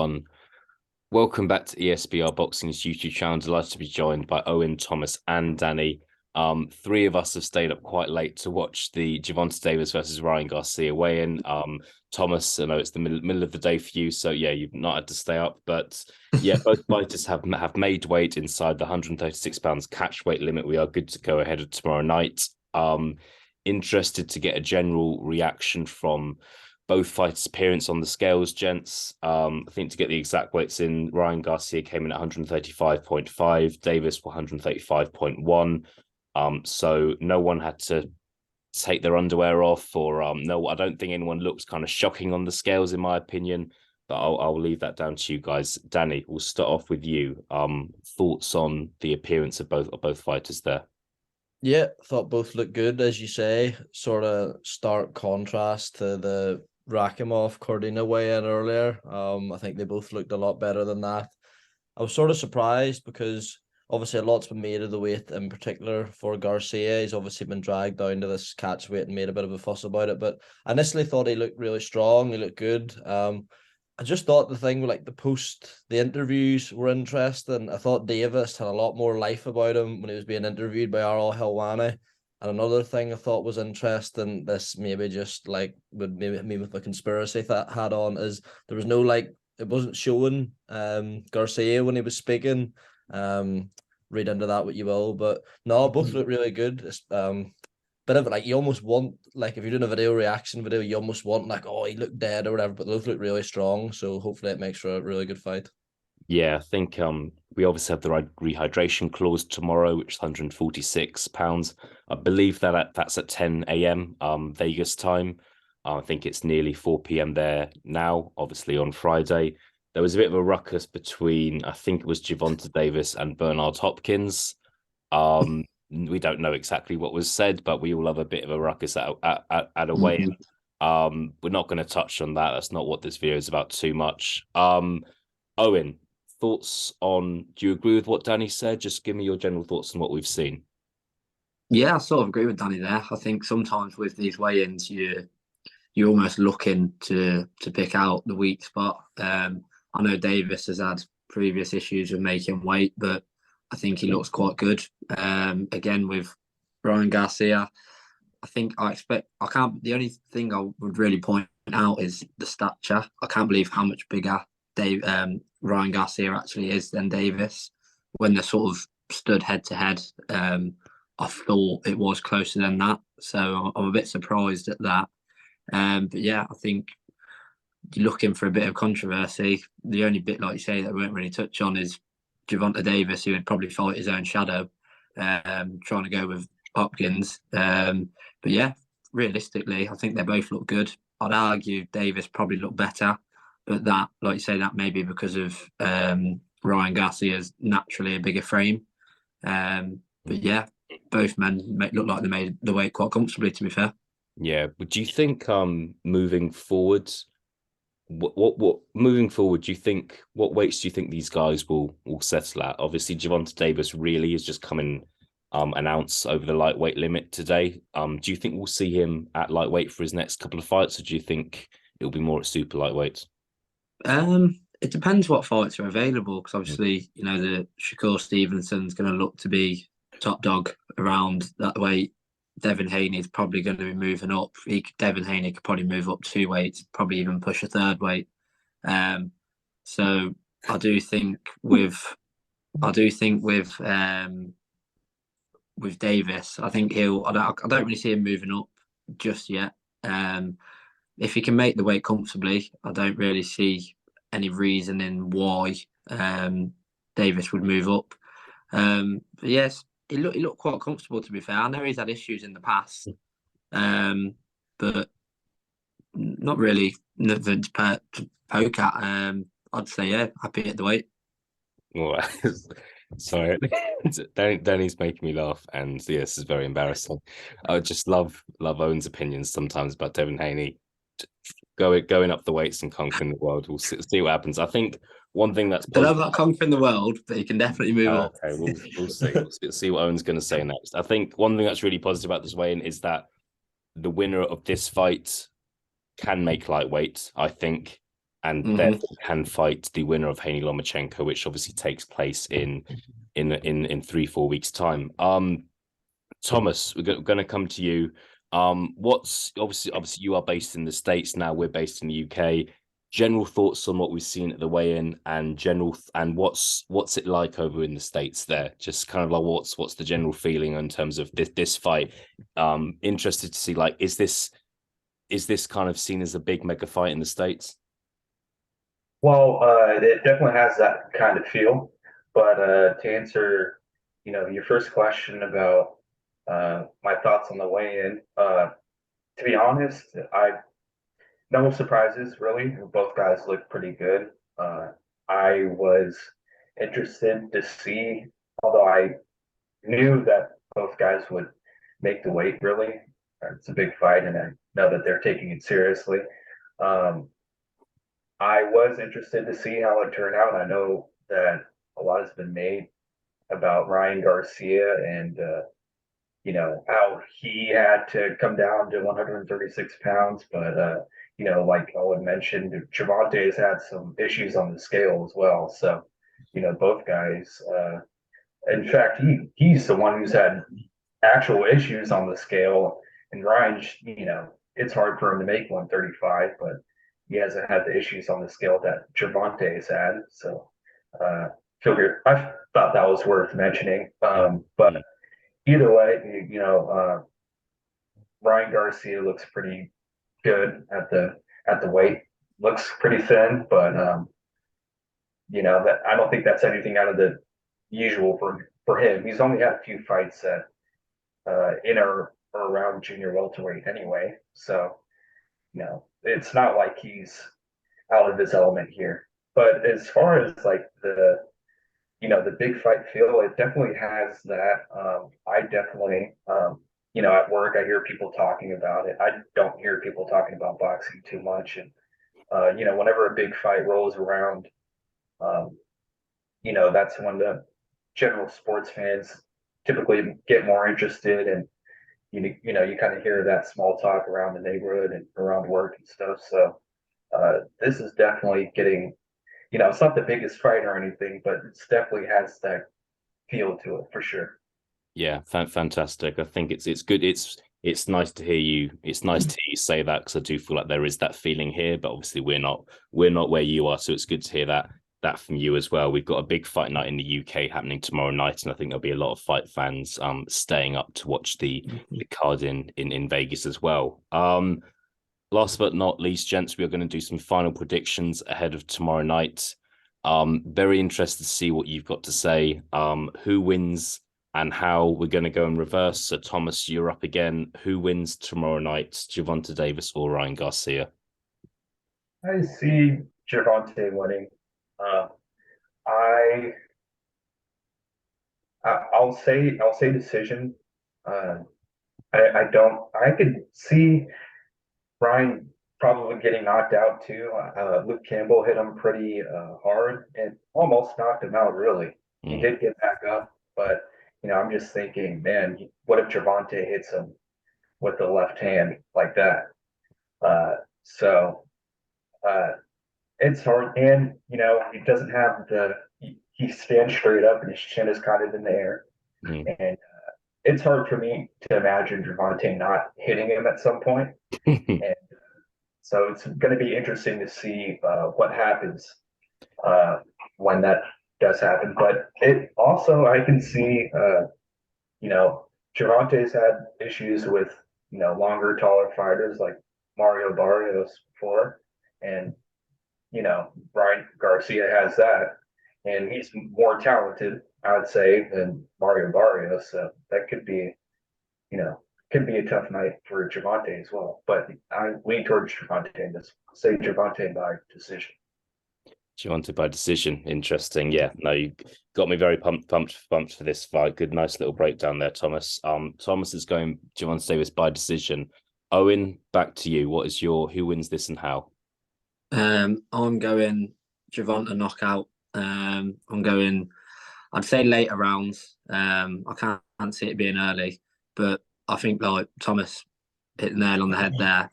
everyone. Welcome back to ESBR Boxing's YouTube channel. Delighted to be joined by Owen, Thomas, and Danny. Three of us have stayed up quite late to watch the Gervonta Davis versus Ryan Garcia weigh-in. Thomas, I know it's the middle of the day for you, so yeah, you've not had to stay up. But yeah, both fighters have made weight inside the 136 pounds catch weight limit. We are good to go ahead of tomorrow night. Interested to get a general reaction from both fighters' appearance on the scales, gents. I think to get the exact weights in, Ryan Garcia came in at 135.5, Davis 135.1. So no one had to take their underwear off, or no, I don't think anyone looks kind of shocking on the scales, in my opinion. But I'll leave that down to you guys. Danny, we'll start off with you. Thoughts on the appearance of both fighters there? Yeah, thought both looked good, as you say. Sort of stark contrast to the Rakimov Cordina weigh-in earlier. I think they both looked a lot better than that. I was sort of surprised because obviously a lot's been made of the weight in particular for Garcia. He's obviously been dragged down to this catch weight and made a bit of a fuss about it. But I initially thought he looked really strong. He looked good. I just thought the thing like the interviews were interesting. I thought Davis had a lot more life about him when he was being interviewed by R.L. Helwani. And another thing I thought was interesting, this maybe just like would maybe me with the conspiracy that had on, is there was no like, it wasn't showing Garcia when he was speaking. Read into that what you will, but no, both look really good. Bit of like, you almost want, like, if you're doing a video reaction video, you almost want like, oh, he looked dead or whatever, but those look really strong, so hopefully it makes for a really good fight. Yeah, I think we obviously have the rehydration clause tomorrow, which is 146 pounds. I believe that's at 10 a.m. Vegas time. I think it's nearly 4 p.m. there now. Obviously on Friday, there was a bit of a ruckus between, I think it was Gervonta Davis and Bernard Hopkins. We don't know exactly what was said, but we all have a bit of a ruckus at a weigh-in. We're not going to touch on that. That's not what this video is about too much. Owen, thoughts on, do you agree with what Danny said? Just give me your general thoughts on what we've seen. Yeah, I sort of agree with Danny there. I think sometimes with these weigh-ins, you're almost looking to pick out the weak spot. I know Davis has had previous issues with making weight, but I think he looks quite good. Again, with Ryan Garcia, the only thing I would really point out is the stature. I can't believe how much bigger Ryan Garcia actually is than Davis. When they're sort of stood head to head, I thought it was closer than that. So I'm a bit surprised at that. But yeah, I think you're looking for a bit of controversy. The only bit, like you say, that we won't really touch on is Gervonta Davis, who would probably fight his own shadow, trying to go with Hopkins. But yeah, realistically, I think they both look good. I'd argue Davis probably looked better, but that, like you say, that may be because of Ryan Garcia's naturally a bigger frame. But yeah, both men look like they made the weight quite comfortably, to be fair. Yeah, but do you think moving forward, what moving forward, do you think, what weights do you think these guys will settle at? Obviously, Gervonta Davis really has just come in an ounce over the lightweight limit today. Do you think we'll see him at lightweight for his next couple of fights, or do you think it'll be more at super lightweight? It depends what fights are available, because obviously, the Shakur Stevenson's going to look to be top dog around that weight. Devin Haney's probably going to be moving up. Devin Haney could probably move up 2 weights, probably even push a 3rd weight. So I do think with Davis, I think I don't really see him moving up just yet. If he can make the weight comfortably, I don't really see any reasoning why Davis would move up. But yes, he looked quite comfortable, to be fair. I know he's had issues in the past, but not really nothing to poke at. I'd say, yeah, happy at the weight. Well, sorry, Danny's making me laugh, and yeah, this is very embarrassing. I just love Owen's opinions sometimes about Devin Haney going up the weights and conquering the world. We'll see what happens. I think one thing that's positive, I don't know about conquering the world, but he can definitely move up. Okay, we'll see. We'll see what Owen's going to say next. I think one thing that's really positive about this weigh-in is that the winner of this fight can make lightweight. I think and therefore can fight the winner of Haney Lomachenko, which obviously takes place in 3-4 weeks' time. Thomas, we're going to come to you. What's obviously you are based in the States now, we're based in the UK. General thoughts on what we've seen at the weigh-in, and what's it like over in the States there? Just kind of like what's the general feeling in terms of this fight? Interested to see, like, is this kind of seen as a big mega fight in the States? Well, it definitely has that kind of feel. But to answer, your first question about my thoughts on the weigh-in, to be honest, no surprises really. Both guys look pretty good. I was interested to see, although I knew that both guys would make the weight. Really, it's a big fight, and I know that they're taking it seriously. Um, I was interested to see how it turned out. I know that a lot has been made about Ryan Garcia and how he had to come down to 136 pounds, but like Owen mentioned, Gervonta has had some issues on the scale as well. So, both guys. In fact, he's the one who's had actual issues on the scale, and Ryan, it's hard for him to make 135, but he hasn't had the issues on the scale that Gervonta has had. So, I thought that was worth mentioning. But either way, Ryan Garcia looks pretty good at the weight. Looks pretty thin, but that I don't think that's anything out of the usual for him. He's only had a few fights that in or around junior welterweight anyway. So, it's not like he's out of his element here. But as far as like the big fight feel, it definitely has that. I definitely, at work, I hear people talking about it. I don't hear people talking about boxing too much. And, whenever a big fight rolls around, that's when the general sports fans typically get more interested. And, you kind of hear that small talk around the neighborhood and around work and stuff. So this is definitely getting, it's not the biggest fight or anything, but it definitely has that feel to it for sure. Yeah, fantastic. I think it's good. It's nice to hear you. It's nice to hear you say that, because I do feel like there is that feeling here, but obviously we're not where you are. So it's good to hear that from you as well. We've got a big fight night in the UK happening tomorrow night, and I think there'll be a lot of fight fans staying up to watch the card in Vegas as well. Last but not least, gents, we are going to do some final predictions ahead of tomorrow night. Very interested to see what you've got to say. Who wins and how? We're going to go in reverse. So, Thomas, you're up again. Who wins tomorrow night, Gervonta Davis or Ryan Garcia? I see Gervonta winning. I I'll say decision. I could see Ryan probably getting knocked out too. Luke Campbell hit him pretty hard and almost knocked him out. Really, he did get back up, but I'm just thinking, man, what if Gervonta hits him with the left hand like that? So it's hard, and he doesn't have he stands straight up and his chin is kind of in the air, and it's hard for me to imagine Gervonta not hitting him at some point. And so it's going to be interesting to see what happens when that does happen. But it also, I can see, Gervonta's had issues with, longer, taller fighters like Mario Barrios before. And, Ryan Garcia has that. And he's more talented, I would say, than Mario Barrios. So that could be, a tough night for Gervonta as well. But I lean towards Gervonta in this. Say Gervonta by decision. Gervonta by decision. Interesting. Yeah, no, you got me very pumped for this fight. Good, nice little breakdown there, Thomas. Thomas is going Gervonta Davis by decision. Owen, back to you. Who wins this and how? I'm going Gervonta knockout. I'd say later rounds. I can't see it being early, but I think like Thomas hit the nail on the head there.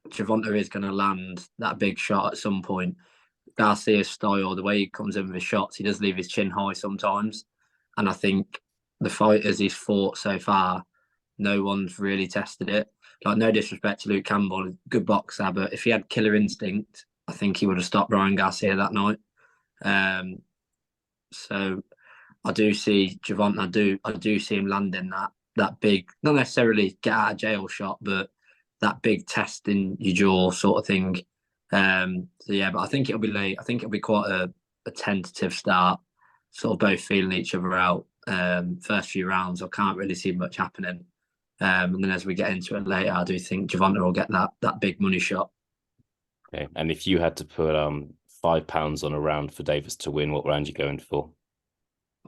Gervonta is going to land that big shot at some point. Garcia's style, the way he comes in with his shots, he does leave his chin high sometimes. And I think the fighters he's fought so far, no one's really tested it. Like, no disrespect to Luke Campbell, good boxer, but if he had killer instinct, I think he would have stopped Ryan Garcia that night. So I do see Gervonta. I do see him landing that big, not necessarily get out of jail shot, but that big test in your jaw sort of thing. So yeah, but I think it'll be late. I think it'll be quite a tentative start, sort of both feeling each other out. First few rounds, I can't really see much happening. And then as we get into it later, I do think Gervonta will get that big money shot. Okay. And if you had to put £5 on a round for Davis to win, what round are you going for?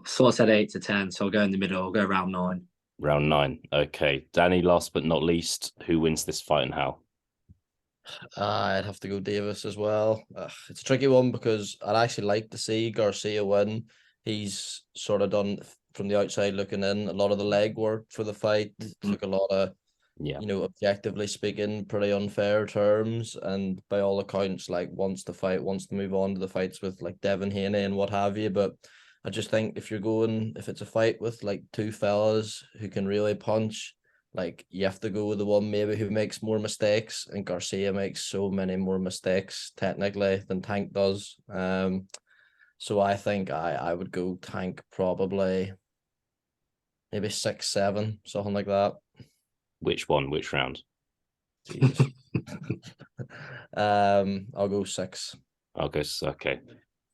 Sort of said 8 to 10, so I'll go in the middle. I'll go round 9. Round 9. Okay. Danny, last but not least, who wins this fight and how? I'd have to go Davis as well. It's a tricky one because I'd actually like to see Garcia win. He's sort of done, from the outside looking in, a lot of the leg work for the fight. Took a lot of, objectively speaking, pretty unfair terms. And by all accounts, like, wants to move on to the fights with like Devin Haney and what have you. But I just think if it's a fight with like two fellas who can really punch, like, you have to go with the one maybe who makes more mistakes, and Garcia makes so many more mistakes technically than Tank does. So I think I would go Tank probably maybe 6-7, something like that. Which one? Which round? Jesus. I'll go 6. I'll go. Okay,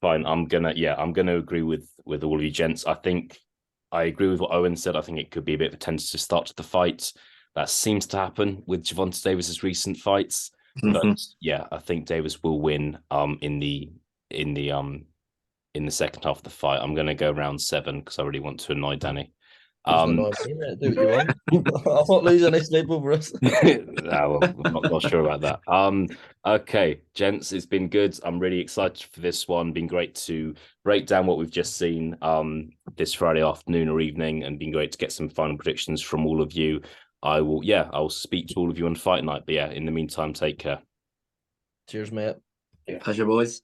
fine. I'm gonna agree with all of you gents. I agree with what Owen said. I think it could be a bit of a tentative start to the fight. That seems to happen with Gervonta Davis's recent fights. But yeah, I think Davis will win in the second half of the fight. I'm gonna go round 7 because I really want to annoy Danny. Do what you want. I'll not lose any sleep over it. No, I'm not sure about that. Okay, gents, it's been good. I'm really excited for this one. Been great to break down what we've just seen this Friday afternoon or evening, and been great to get some final predictions from all of you. I'll speak to all of you on fight night. But yeah, in the meantime, take care. Cheers, mate. Pleasure, boys.